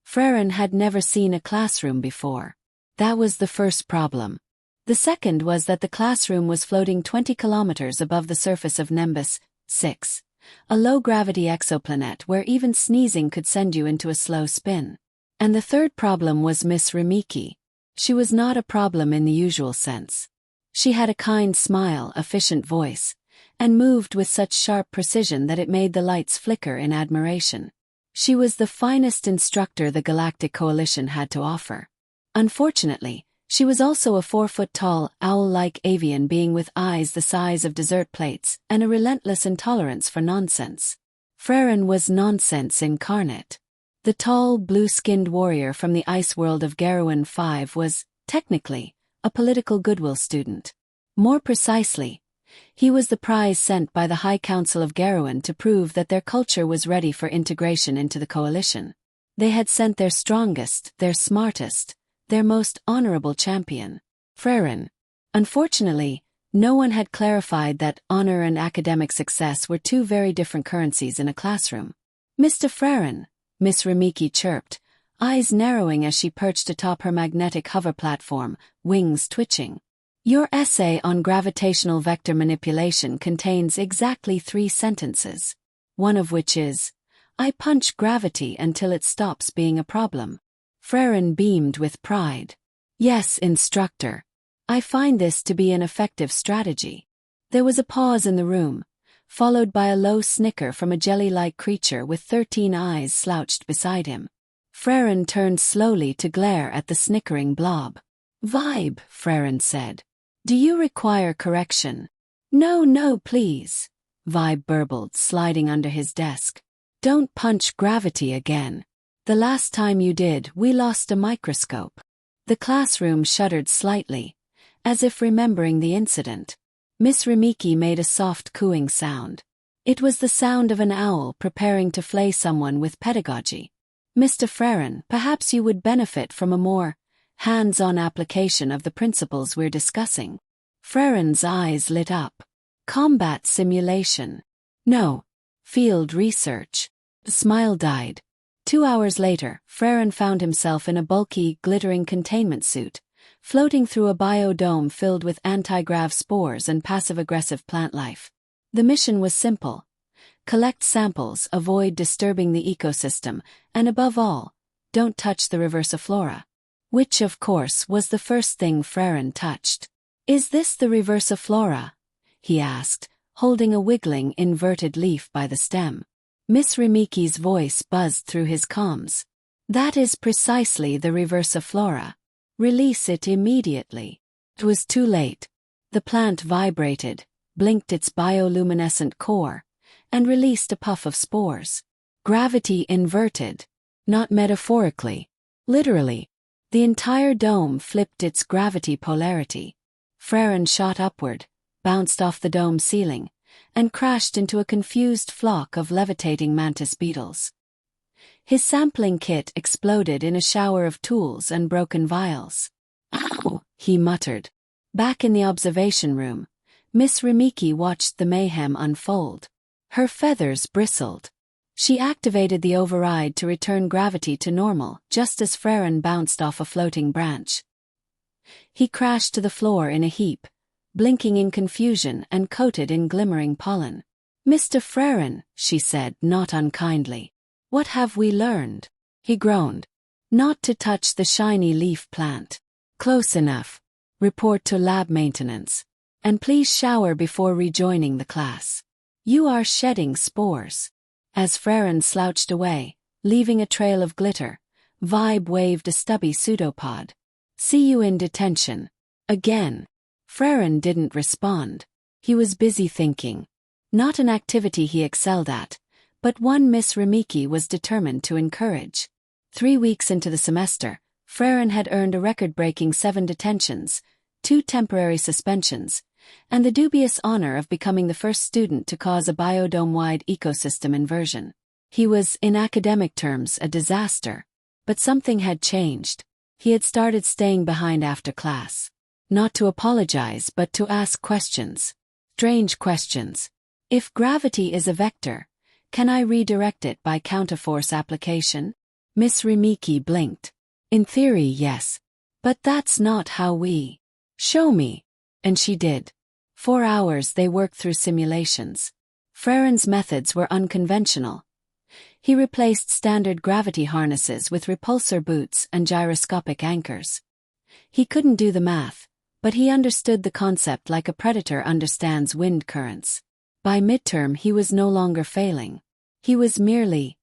Frairen had never seen a classroom before. That was the first problem. The second was that the classroom was floating 20 kilometers above the surface of Nimbus 6, a low-gravity exoplanet where even sneezing could send you into a slow spin. And the third problem was Miss Rimiki. She was not a problem in the usual sense. She had a kind smile, efficient voice, and moved with such sharp precision that it made the lights flicker in admiration. She was the finest instructor the Galactic Coalition had to offer. Unfortunately, she was also a 4-foot-tall, owl-like avian being with eyes the size of dessert plates and a relentless intolerance for nonsense. Frairen was nonsense incarnate. The tall, blue-skinned warrior from the ice world of Garuan 5 was, technically, a political goodwill student. More precisely, he was the prize sent by the High Council of Garuan to prove that their culture was ready for integration into the coalition. They had sent their strongest, their smartest, their most honorable champion, Frairen. Unfortunately, no one had clarified that honor and academic success were two very different currencies in a classroom. "Mr. Frairen," Miss Rimiki chirped, eyes narrowing as she perched atop her magnetic hover platform, wings twitching. "Your essay on gravitational vector manipulation contains exactly 3 sentences, one of which is, 'I punch gravity until it stops being a problem.'" Frairen beamed with pride. "Yes, instructor. I find this to be an effective strategy." There was a pause in the room, followed by a low snicker from a jelly-like creature with 13 eyes slouched beside him. Frairen turned slowly to glare at the snickering blob. "Vibe," Frairen said. "Do you require correction?" No, please," Vibe burbled, sliding under his desk. "Don't punch gravity again. The last time you did, we lost a microscope." The classroom shuddered slightly, as if remembering the incident. Miss Rimiki made a soft cooing sound. It was the sound of an owl preparing to flay someone with pedagogy. "Mr. Frairen, perhaps you would benefit from a more hands-on application of the principles we're discussing." Frairen's eyes lit up. "Combat simulation." "No. Field research." The smile died. 2 hours later, Frairen found himself in a bulky, glittering containment suit, floating through a biodome filled with anti-grav spores and passive-aggressive plant life. The mission was simple. Collect samples, avoid disturbing the ecosystem, and above all, don't touch the reversiflora. Which, of course, was the first thing Frairen touched. "Is this the reversiflora?" he asked, holding a wiggling, inverted leaf by the stem. Miss Rimiki's voice buzzed through his comms. "That is precisely the reversiflora. Release it immediately." It was too late. The plant vibrated, blinked its bioluminescent core, and released a puff of spores. Gravity inverted. Not metaphorically. Literally. The entire dome flipped its gravity polarity. Frairen shot upward, bounced off the dome ceiling, and crashed into a confused flock of levitating mantis beetles. His sampling kit exploded in a shower of tools and broken vials. "Ow!" he muttered. Back in the observation room, Miss Rimiki watched the mayhem unfold. Her feathers bristled. She activated the override to return gravity to normal just as Frairen bounced off a floating branch. He crashed to the floor in a heap, blinking in confusion and coated in glimmering pollen. "Mr. Frairen," she said, not unkindly. "What have we learned?" He groaned. "Not to touch the shiny leaf plant." "Close enough. Report to lab maintenance. And please shower before rejoining the class. You are shedding spores." As Frairen slouched away, leaving a trail of glitter, Vibe waved a stubby pseudopod. "See you in detention." Again. Frairen didn't respond. He was busy thinking. Not an activity he excelled at, but one Miss Rimiki was determined to encourage. 3 weeks into the semester, Frairen had earned a record-breaking 7 detentions, 2 temporary suspensions, and the dubious honor of becoming the first student to cause a biodome-wide ecosystem inversion. He was, in academic terms, a disaster. But something had changed. He had started staying behind after class. Not to apologize, but to ask questions. Strange questions. If gravity is a vector, can I redirect it by counterforce application? Miss Rimiki blinked. In theory, yes. But that's not how we. Show me. And she did. 4 hours they worked through simulations. Frairen's methods were unconventional. He replaced standard gravity harnesses with repulsor boots and gyroscopic anchors. He couldn't do the math, but he understood the concept like a predator understands wind currents. By midterm he was no longer failing. He was merely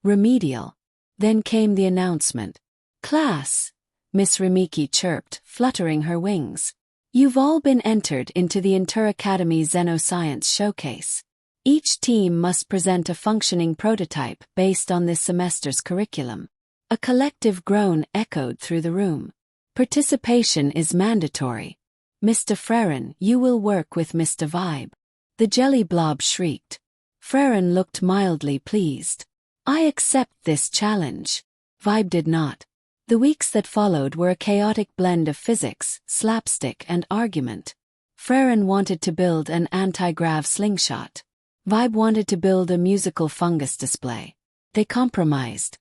remedial. Then came the announcement. Class, Miss Rimiki chirped, fluttering her wings. You've all been entered into the Inter-Academy Xenoscience Showcase. Each team must present a functioning prototype based on this semester's curriculum. A collective groan echoed through the room. Participation is mandatory. Mr. Frairen, you will work with Mr. Vibe. The jelly blob shrieked. Frairen looked mildly pleased. I accept this challenge. Vibe did not. The weeks that followed were a chaotic blend of physics, slapstick, and argument. Frairen wanted to build an anti-grav slingshot. Vibe wanted to build a musical fungus display. They compromised.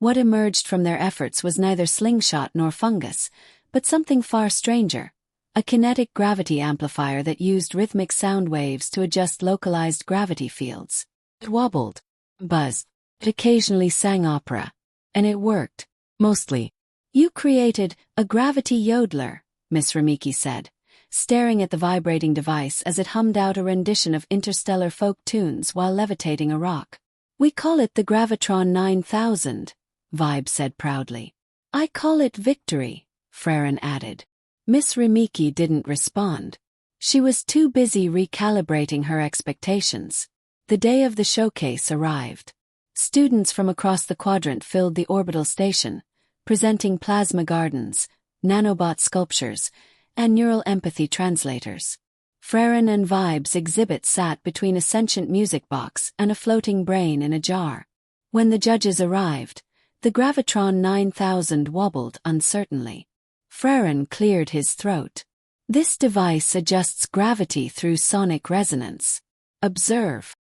What emerged from their efforts was neither slingshot nor fungus, but something far stranger. A kinetic gravity amplifier that used rhythmic sound waves to adjust localized gravity fields. It wobbled, buzzed, it occasionally sang opera. And it worked. Mostly. You created a gravity yodeler, Miss Rimiki said, staring at the vibrating device as it hummed out a rendition of interstellar folk tunes while levitating a rock. We call it the Gravitron 9000, Vibe said proudly. I call it victory, Frairen added. Miss Rimiki didn't respond. She was too busy recalibrating her expectations. The day of the showcase arrived. Students from across the quadrant filled the orbital station, presenting plasma gardens, nanobot sculptures, and neural empathy translators. Frairen and Vibe's exhibit sat between a sentient music box and a floating brain in a jar. When the judges arrived, the Gravitron 9000 wobbled uncertainly. Frairen cleared his throat. This device adjusts gravity through sonic resonance. Observe.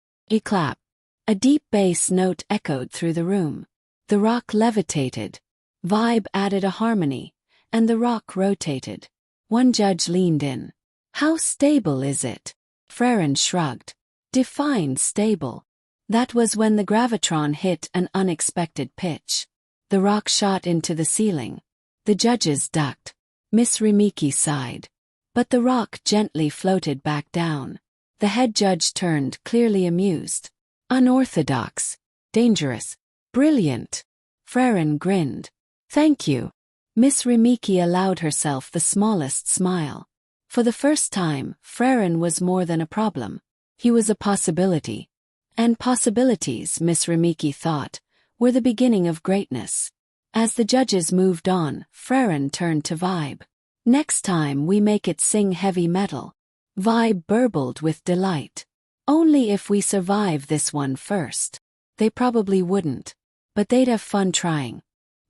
Clap. A deep bass note echoed through the room. The rock levitated. Vibe added a harmony, and the rock rotated. One judge leaned in. How stable is it? Frairen shrugged. Define stable. That was when the Gravitron hit an unexpected pitch. The rock shot into the ceiling. The judges ducked. Miss Rimiki sighed. But the rock gently floated back down. The head judge turned, clearly amused. Unorthodox. Dangerous. Brilliant. Frairen grinned. Thank you. Miss Rimiki allowed herself the smallest smile. For the first time, Frairen was more than a problem. He was a possibility. And possibilities, Miss Rimiki thought, were the beginning of greatness. As the judges moved on, Frairen turned to Vibe. Next time we make it sing heavy metal. Vibe burbled with delight. Only if we survive this one first. They probably wouldn't. But they'd have fun trying.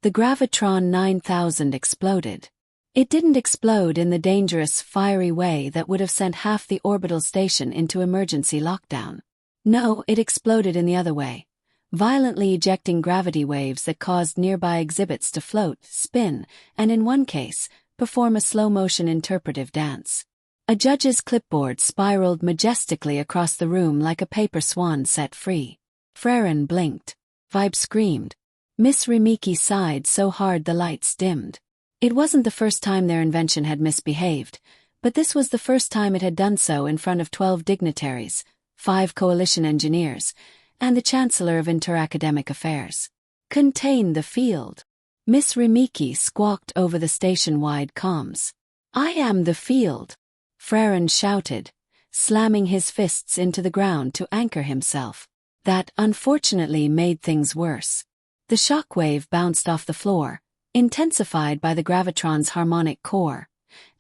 The Gravitron 9000 exploded. It didn't explode in the dangerous, fiery way that would have sent half the orbital station into emergency lockdown. No, it exploded in the other way, violently ejecting gravity waves that caused nearby exhibits to float, spin, and in one case, perform a slow-motion interpretive dance. A judge's clipboard spiraled majestically across the room like a paper swan set free. Frairen blinked. Vibe screamed. Miss Rimiki sighed so hard the lights dimmed. It wasn't the first time their invention had misbehaved, but this was the first time it had done so in front of 12 dignitaries, 5 coalition engineers, and the Chancellor of Inter-Academic Affairs. Contain the field. Miss Rimiki squawked over the station-wide comms. I am the field. Frairen shouted, slamming his fists into the ground to anchor himself. That, unfortunately, made things worse. The shockwave bounced off the floor, intensified by the Gravitron's harmonic core,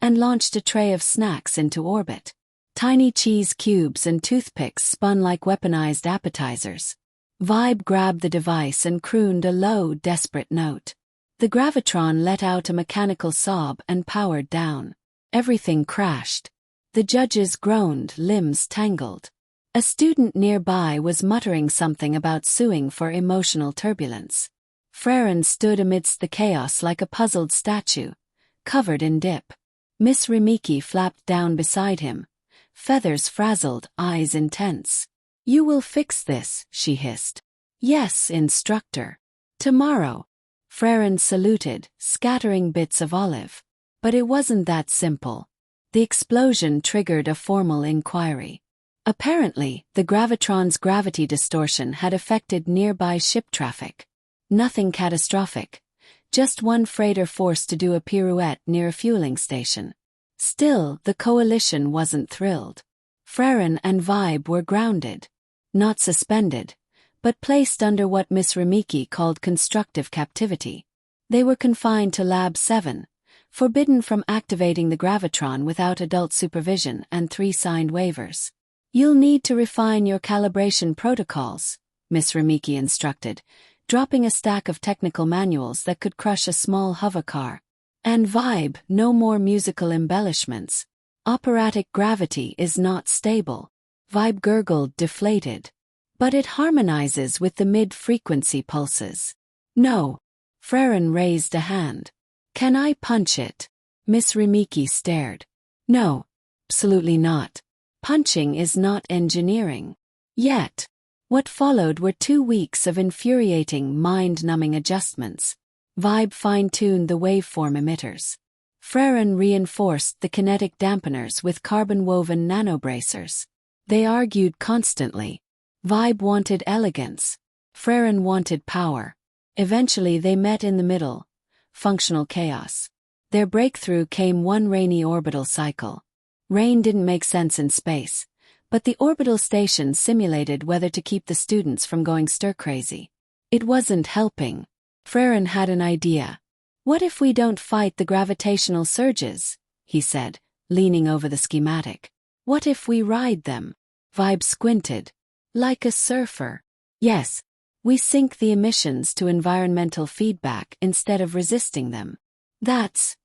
and launched a tray of snacks into orbit. Tiny cheese cubes and toothpicks spun like weaponized appetizers. Vibe grabbed the device and crooned a low, desperate note. The Gravitron let out a mechanical sob and powered down. Everything crashed. The judges groaned, limbs tangled. A student nearby was muttering something about suing for emotional turbulence. Frairen stood amidst the chaos like a puzzled statue, covered in dip. Miss Rimiki flapped down beside him, feathers frazzled, eyes intense. "You will fix this," she hissed. "Yes, instructor. Tomorrow." Frairen saluted, scattering bits of olive. But it wasn't that simple. The explosion triggered a formal inquiry. Apparently, the gravitron's gravity distortion had affected nearby ship traffic. Nothing catastrophic. Just one freighter forced to do a pirouette near a fueling station. Still, the coalition wasn't thrilled. Frairen and Vibe were grounded. Not suspended, but placed under what Miss Rimiki called constructive captivity. They were confined to Lab 7, forbidden from activating the gravitron without adult supervision and 3 signed waivers. "You'll need to refine your calibration protocols," Miss Rimiki instructed, dropping a stack of technical manuals that could crush a small hovercar. "And Vibe, no more musical embellishments. Operatic gravity is not stable." Vibe gurgled, deflated. "But it harmonizes with the mid-frequency pulses." "No." Frairen raised a hand. "Can I punch it?" Miss Rimiki stared. "No. Absolutely not. Punching is not engineering." Yet. What followed were 2 weeks of infuriating, mind-numbing adjustments. Vibe fine-tuned the waveform emitters. Frairen reinforced the kinetic dampeners with carbon-woven nanobracers. They argued constantly. Vibe wanted elegance. Frairen wanted power. Eventually they met in the middle. Functional chaos. Their breakthrough came one rainy orbital cycle. Rain didn't make sense in space, but the orbital station simulated whether to keep the students from going stir-crazy. It wasn't helping. Frairen had an idea. "What if we don't fight the gravitational surges?" he said, leaning over the schematic. "What if we ride them?" Vibe squinted. "Like a surfer." "Yes. We sink the emissions to environmental feedback instead of resisting them." "That's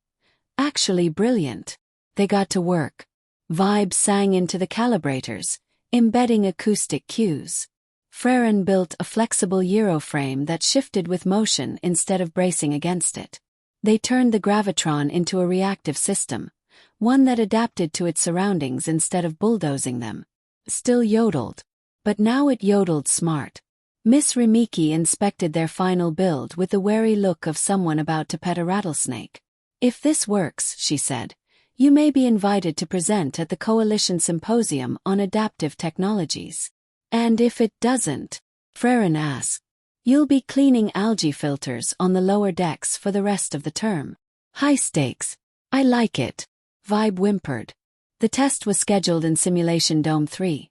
actually brilliant." They got to work. Vibe sang into the calibrators, embedding acoustic cues. Frairen built a flexible Euroframe that shifted with motion instead of bracing against it. They turned the gravitron into a reactive system, one that adapted to its surroundings instead of bulldozing them. Still yodeled. But now it yodeled smart. Miss Rimiki inspected their final build with the wary look of someone about to pet a rattlesnake. "If this works," she said, "you may be invited to present at the Coalition Symposium on Adaptive Technologies." "And if it doesn't?" Frairen asked. "You'll be cleaning algae filters on the lower decks for the rest of the term." "High stakes. I like it," Vibe whimpered. The test was scheduled in Simulation Dome 3,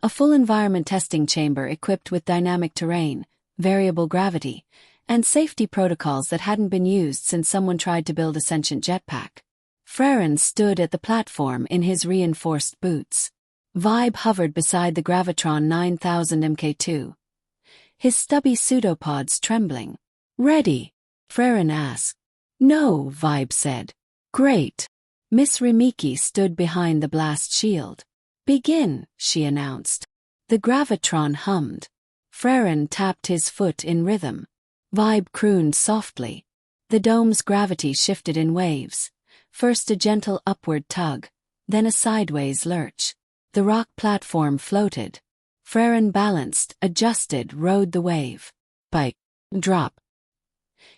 a full environment testing chamber equipped with dynamic terrain, variable gravity, and safety protocols that hadn't been used since someone tried to build a sentient jetpack. Frairen stood at the platform in his reinforced boots. Vibe hovered beside the Gravitron 9000 Mk2. His stubby pseudopods trembling. "Ready?" Frairen asked. "No," Vibe said. "Great." Miss Rimiki stood behind the blast shield. "Begin," she announced. The Gravitron hummed. Frairen tapped his foot in rhythm. Vibe crooned softly. The dome's gravity shifted in waves. First a gentle upward tug, then a sideways lurch. The rock platform floated. Frairen balanced, adjusted, rode the wave. Bite. Drop.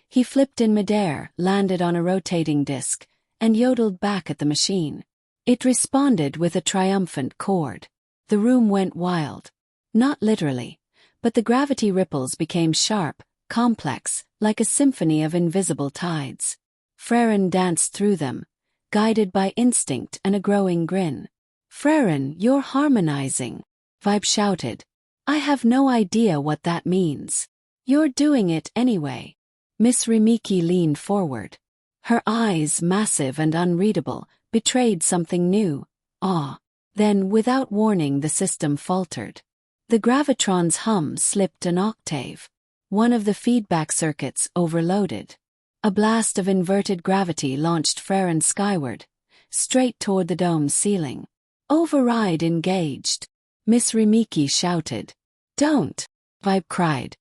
He flipped in midair, landed on a rotating disc, and yodeled back at the machine. It responded with a triumphant chord. The room went wild. Not literally, but the gravity ripples became sharp, complex, like a symphony of invisible tides. Frairen danced through them, guided by instinct and a growing grin. "Frairen, you're harmonizing," Vibe shouted. "I have no idea what that means." "You're doing it anyway." Miss Rimiki leaned forward. Her eyes, massive and unreadable, betrayed something new, awe. Then, without warning, the system faltered. The gravitron's hum slipped an octave. One of the feedback circuits overloaded. A blast of inverted gravity launched Frairen skyward, straight toward the dome's ceiling. "Override engaged," Miss Rimiki shouted. "Don't," Vibe cried.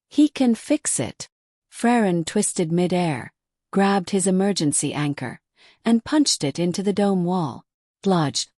"He can fix it." Frairen twisted mid-air, grabbed his emergency anchor, and punched it into the dome wall. Lodged.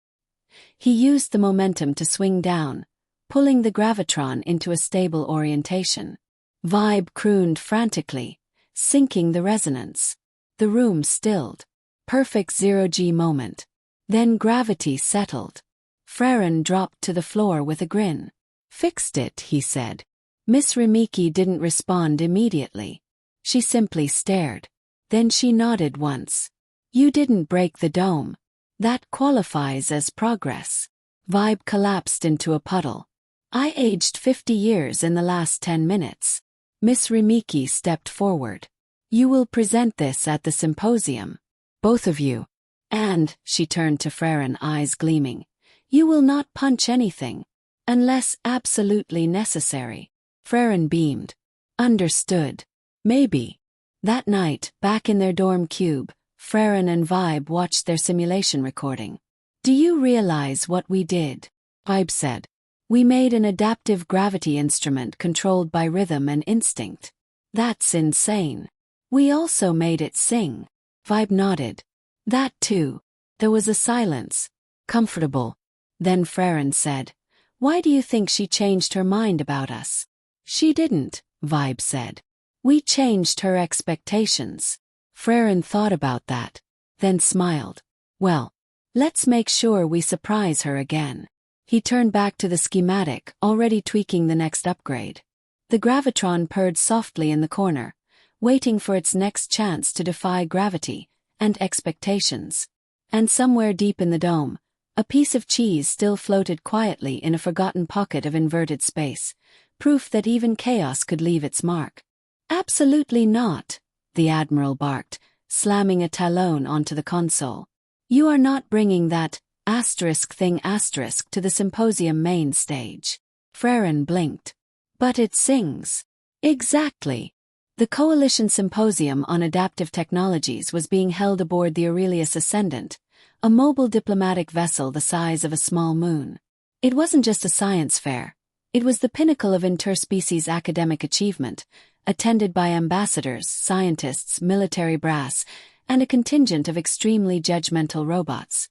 He used the momentum to swing down, pulling the gravitron into a stable orientation. Vibe crooned frantically, sinking the resonance. The room stilled. Perfect zero-G moment. Then gravity settled. Frairen dropped to the floor with a grin. Fixed it, he said. Miss Rimiki didn't respond immediately. She simply stared. Then she nodded once. You didn't break the dome. That qualifies as progress. Vibe collapsed into a puddle. I aged 50 years in the last 10 minutes. Miss Rimiki stepped forward. You will present this at the symposium. Both of you. And, she turned to Frairen, eyes gleaming, you will not punch anything. Unless absolutely necessary. Frairen beamed. Understood. Maybe. That night, back in their dorm cube, Frairen and Vibe watched their simulation recording. Do you realize what we did? Vibe said. We made an adaptive gravity instrument controlled by rhythm and instinct. That's insane. We also made it sing. Vibe nodded. That too. There was a silence. Comfortable. Then Frairen said, why do you think she changed her mind about us? She didn't, Vibe said. We changed her expectations. Frairen thought about that, then smiled. Well, let's make sure we surprise her again. He turned back to the schematic, already tweaking the next upgrade. The gravitron purred softly in the corner, waiting for its next chance to defy gravity and expectations. And somewhere deep in the dome, a piece of cheese still floated quietly in a forgotten pocket of inverted space, proof that even chaos could leave its mark. Absolutely not, the Admiral barked, slamming a talon onto the console. You are not bringing that thing to the symposium main stage. Frairen blinked. But it sings. Exactly. The Coalition Symposium on Adaptive Technologies was being held aboard the Aurelius Ascendant, a mobile diplomatic vessel the size of a small moon. It wasn't just a science fair. It was the pinnacle of interspecies academic achievement, attended by ambassadors, scientists, military brass, and a contingent of extremely judgmental robots.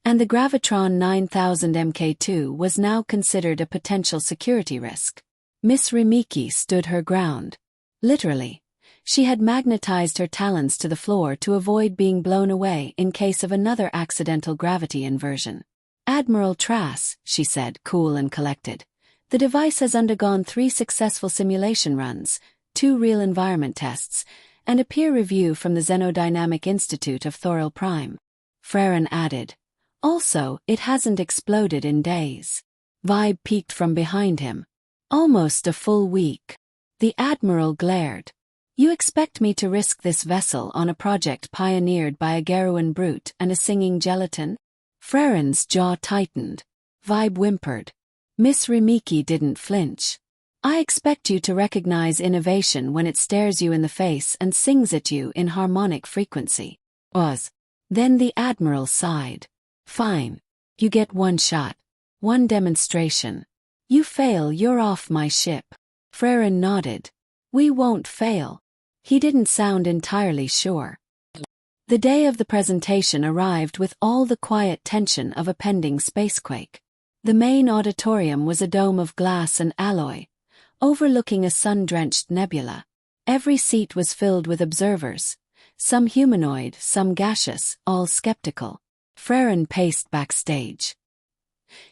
And the Gravitron 9000 Mk2 was now considered a potential security risk. Miss Rimiki stood her ground. Literally. She had magnetized her talons to the floor to avoid being blown away in case of another accidental gravity inversion. Admiral Trass, she said, cool and collected. The device has undergone 3 successful simulation runs, 2 real environment tests, and a peer review from the Xenodynamic Institute of Thoril Prime. Frairen added. Also, it hasn't exploded in days. Vibe peeked from behind him. Almost a full week. The Admiral glared. You expect me to risk this vessel on a project pioneered by a Garuan brute and a singing gelatin? Frairen's jaw tightened. Vibe whimpered. Miss Rimiki didn't flinch. I expect you to recognize innovation when it stares you in the face and sings at you in harmonic frequency. Then the Admiral sighed. Fine. You get 1 shot. 1 demonstration. You fail, you're off my ship. Frairen nodded. We won't fail. He didn't sound entirely sure. The day of the presentation arrived with all the quiet tension of a pending spacequake. The main auditorium was a dome of glass and alloy, overlooking a sun-drenched nebula. Every seat was filled with observers, some humanoid, some gaseous, all skeptical. Frairen paced backstage.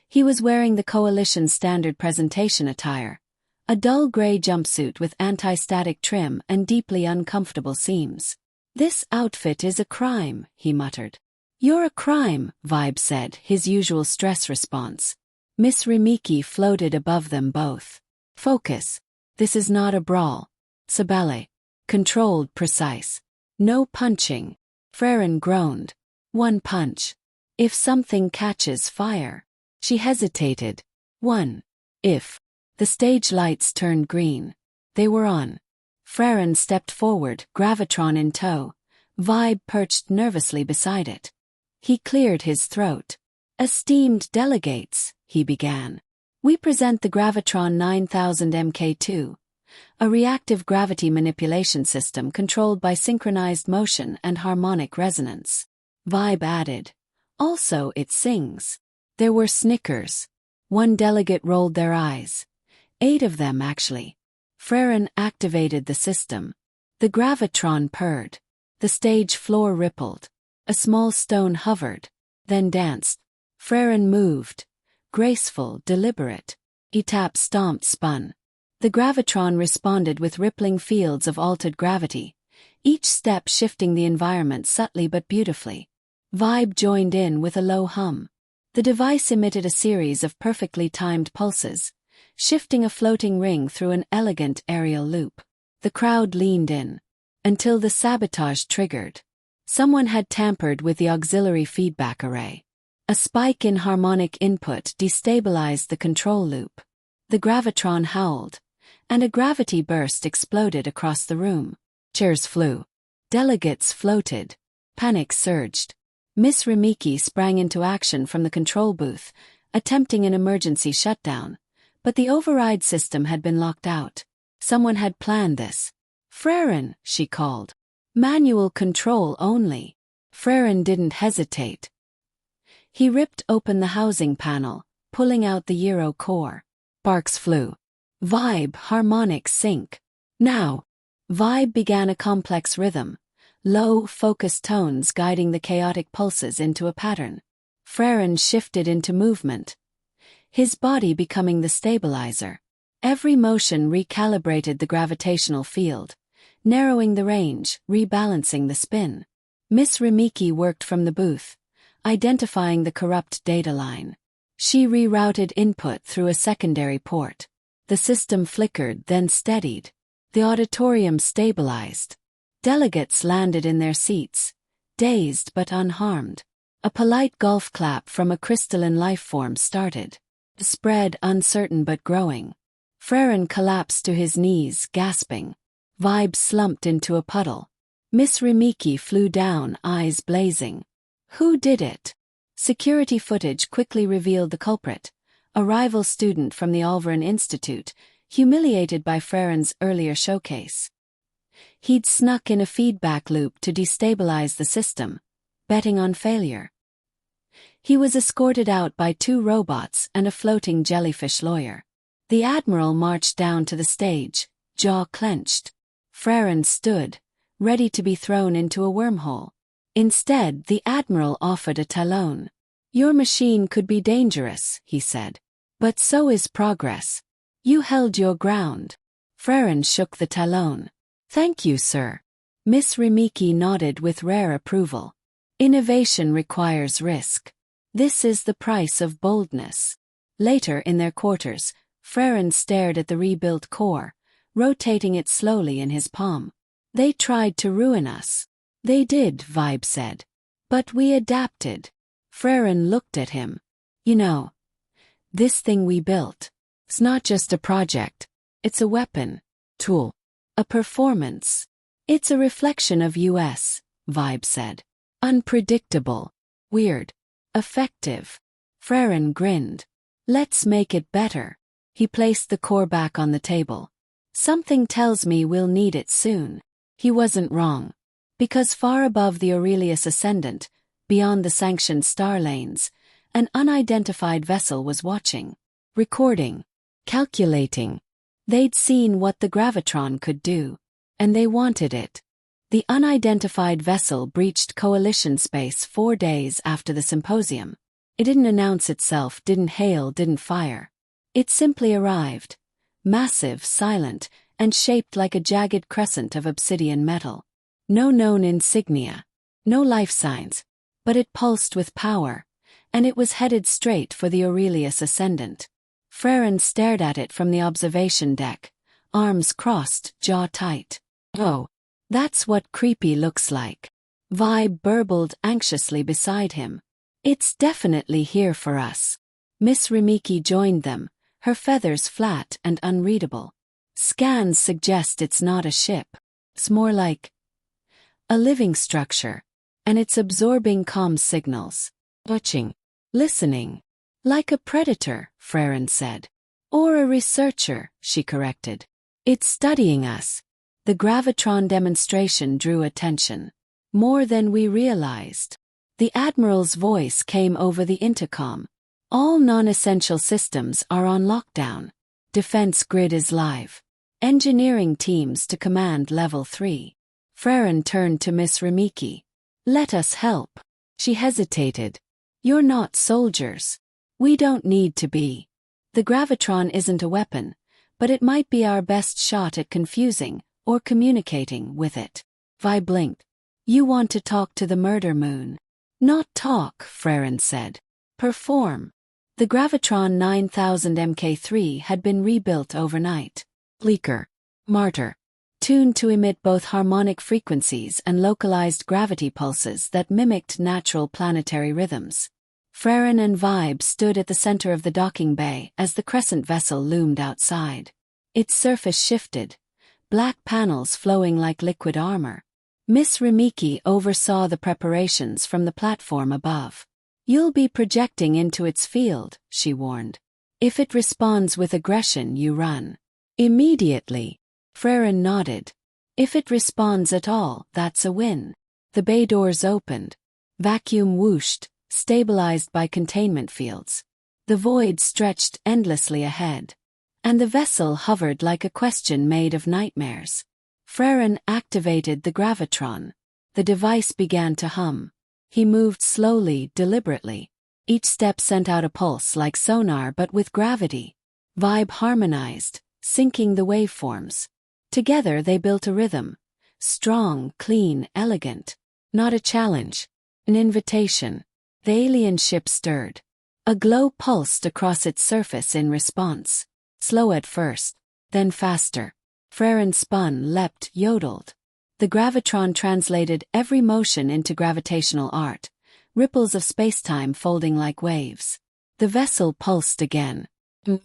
He was wearing the Coalition's standard presentation attire, a dull gray jumpsuit with anti-static trim and deeply uncomfortable seams. This outfit is a crime, he muttered. You're a crime, Vibe said, his usual stress response. Miss Rimiki floated above them both. Focus. This is not a brawl. Sabale. Controlled, precise. No punching. Frairen groaned. 1 punch. If something catches fire. She hesitated. 1. If. The stage lights turned green. They were on. Frairen stepped forward, gravitron in tow. Vibe perched nervously beside it. He cleared his throat. Esteemed delegates, he began. We present the Gravitron 9000 Mk2, a reactive gravity manipulation system controlled by synchronized motion and harmonic resonance. Vibe added, "Also, it sings." There were snickers. One delegate rolled their eyes. 8 of them, actually. Frairen activated the system. The gravitron purred. The stage floor rippled. A small stone hovered, then danced. Frairen moved. Graceful, deliberate. Etap stomped, spun. The gravitron responded with rippling fields of altered gravity, each step shifting the environment subtly but beautifully. Vibe joined in with a low hum. The device emitted a series of perfectly timed pulses, shifting a floating ring through an elegant aerial loop. The crowd leaned in. Until the sabotage triggered. Someone had tampered with the auxiliary feedback array. A spike in harmonic input destabilized the control loop. The gravitron howled, and a gravity burst exploded across the room. Chairs flew. Delegates floated. Panic surged. Miss Rimiki sprang into action from the control booth, attempting an emergency shutdown, but the override system had been locked out. Someone had planned this. "Frairen," she called. "Manual control only." Frairen didn't hesitate. He ripped open the housing panel, pulling out the Euro core. Sparks flew. Vibe, harmonic sync. Now. Vibe began a complex rhythm, low, focused tones guiding the chaotic pulses into a pattern. Frairen shifted into movement, his body becoming the stabilizer. Every motion recalibrated the gravitational field, narrowing the range, rebalancing the spin. Miss Rimiki worked from the booth, identifying the corrupt data line. She rerouted input through a secondary port. The system flickered, then steadied. The auditorium stabilized. Delegates landed in their seats, dazed but unharmed. A polite golf clap from a crystalline lifeform started. The spread, uncertain but growing. Frairen collapsed to his knees, gasping. Vibe slumped into a puddle. Miss Rimiki flew down, eyes blazing. Who did it? Security footage quickly revealed the culprit, a rival student from the Alvarin Institute, humiliated by Frairen's earlier showcase. He'd snuck in a feedback loop to destabilize the system, betting on failure. He was escorted out by 2 robots and a floating jellyfish lawyer. The Admiral marched down to the stage, jaw clenched. Frairen stood, ready to be thrown into a wormhole. Instead, the Admiral offered a talon. "Your machine could be dangerous," he said. "But so is progress. You held your ground." Frairen shook the talon. "Thank you, sir." Miss Rimiki nodded with rare approval. Innovation requires risk. This is the price of boldness. Later, in their quarters, Frairen stared at the rebuilt core, rotating it slowly in his palm. "They tried to ruin us." "They did," Vibe said. "But we adapted." Frairen looked at him. "You know, this thing we built, it's not just a project. It's a weapon, tool, a performance. It's a reflection of US," Vibe said. "Unpredictable, weird, effective." Frairen grinned. "Let's make it better." He placed the core back on the table. "Something tells me we'll need it soon." He wasn't wrong. Because far above the Aurelius Ascendant, beyond the sanctioned star lanes, an unidentified vessel was watching, recording, calculating. They'd seen what the gravitron could do, and they wanted it. The unidentified vessel breached Coalition space 4 days after the symposium. It didn't announce itself, didn't hail, didn't fire. It simply arrived, massive, silent, and shaped like a jagged crescent of obsidian metal. No known insignia, no life signs, but it pulsed with power, and it was headed straight for the Aurelius Ascendant. Frairen stared at it from the observation deck, arms crossed, jaw tight. "Oh, that's what creepy looks like." Vibe burbled anxiously beside him. "It's definitely here for us." Miss Rimiki joined them, her feathers flat and unreadable. "Scans suggest it's not a ship. It's more like a living structure, and it's absorbing comm signals. Watching, listening. Like a predator," Frairen said. "Or a researcher," she corrected. It's studying us. The gravitron demonstration drew attention. More than we realized. The Admiral's voice came over the intercom. All non-essential systems are on lockdown. Defense grid is live. Engineering teams to command level 3. Frairen turned to Miss Rimiki. Let us help. She hesitated. You're not soldiers. We don't need to be. The gravitron isn't a weapon, but it might be our best shot at confusing or communicating with it. Vi blinked. You want to talk to the murder moon? Not talk, Frairen said. Perform. The gravitron 9000 Mk3 had been rebuilt overnight. Leaker. Martyr. Tuned to emit both harmonic frequencies and localized gravity pulses that mimicked natural planetary rhythms. Frairen and Vibe stood at the center of the docking bay as the crescent vessel loomed outside. Its surface shifted, black panels flowing like liquid armor. Miss Rimiki oversaw the preparations from the platform above. You'll be projecting into its field, she warned. If it responds with aggression, you run. Immediately. Frairen nodded. If it responds at all, that's a win. The bay doors opened. Vacuum whooshed, stabilized by containment fields. The void stretched endlessly ahead. And the vessel hovered like a question made of nightmares. Frairen activated the gravitron. The device began to hum. He moved slowly, deliberately. Each step sent out a pulse like sonar but with gravity. Vibe harmonized, syncing the waveforms. Together they built a rhythm. Strong, clean, elegant. Not a challenge. An invitation. The alien ship stirred. A glow pulsed across its surface in response. Slow at first, then faster. Frairen spun, leapt, yodeled. The gravitron translated every motion into gravitational art, ripples of spacetime folding like waves. The vessel pulsed again.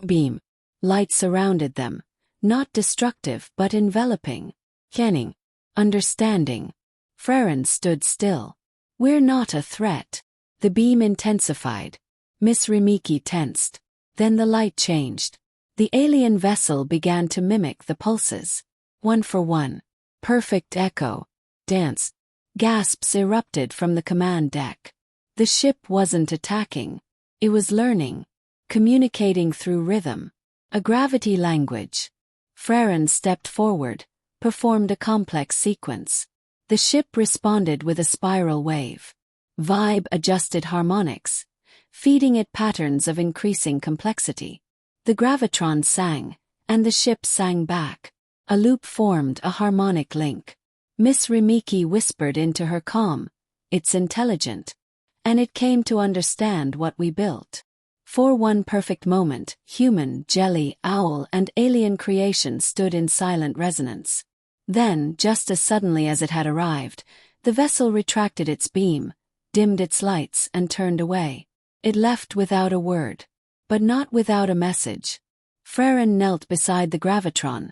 Beam. Light surrounded them, not destructive but enveloping. Kenning. Understanding. Frairen stood still. We're not a threat. The beam intensified. Miss Rimiki tensed. Then the light changed. The alien vessel began to mimic the pulses. One for one. Perfect echo. Dance. Gasps erupted from the command deck. The ship wasn't attacking. It was learning. Communicating through rhythm. A gravity language. Frairen stepped forward, performed a complex sequence. The ship responded with a spiral wave. Vibe adjusted harmonics, feeding it patterns of increasing complexity. The gravitron sang, and the ship sang back. A loop formed a harmonic link. Miss Rimiki whispered into her calm, "It's intelligent. And it came to understand what we built." For one perfect moment, human, jelly, owl, and alien creation stood in silent resonance. Then, just as suddenly as it had arrived, the vessel retracted its beam, dimmed its lights, and turned away. It left without a word. But not without a message. Frairen knelt beside the gravitron,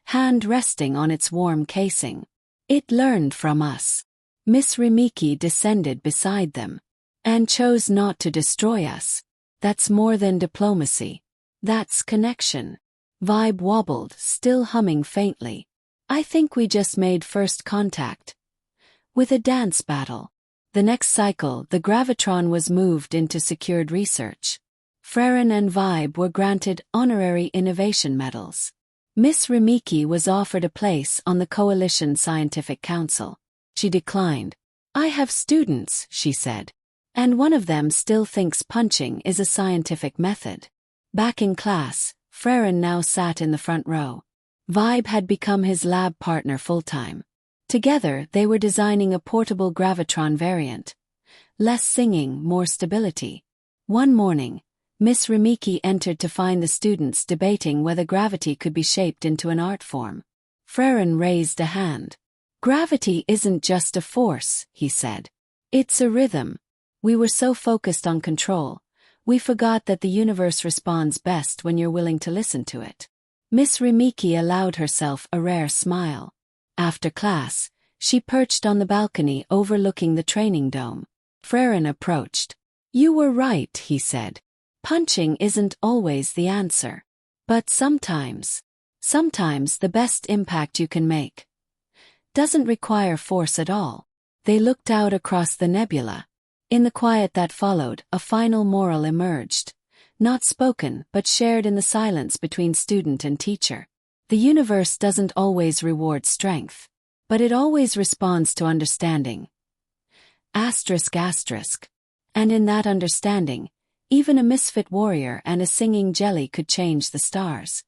hand resting on its warm casing. It learned from us. Miss Rimiki descended beside them. And chose not to destroy us. That's more than diplomacy. That's connection. Vibe wobbled, still humming faintly. I think we just made first contact. With a dance battle. The next cycle, the gravitron was moved into secured research. Frairen and Vibe were granted honorary innovation medals. Miss Rimiki was offered a place on the Coalition Scientific Council. She declined. I have students, she said. And one of them still thinks punching is a scientific method. Back in class, Frairen now sat in the front row. Vibe had become his lab partner full-time. Together, they were designing a portable gravitron variant. Less singing, more stability. One morning, Miss Rimiki entered to find the students debating whether gravity could be shaped into an art form. Frairen raised a hand. Gravity isn't just a force, he said. It's a rhythm. We were so focused on control, we forgot that the universe responds best when you're willing to listen to it. Miss Rimiki allowed herself a rare smile. After class, she perched on the balcony overlooking the training dome. Frairen approached. You were right, he said. Punching isn't always the answer. But sometimes. Sometimes the best impact you can make doesn't require force at all. They looked out across the nebula. In the quiet that followed, a final moral emerged. Not spoken, but shared in the silence between student and teacher. The universe doesn't always reward strength, but it always responds to understanding. Asterisk asterisk. And in that understanding, even a misfit warrior and a singing jelly could change the stars.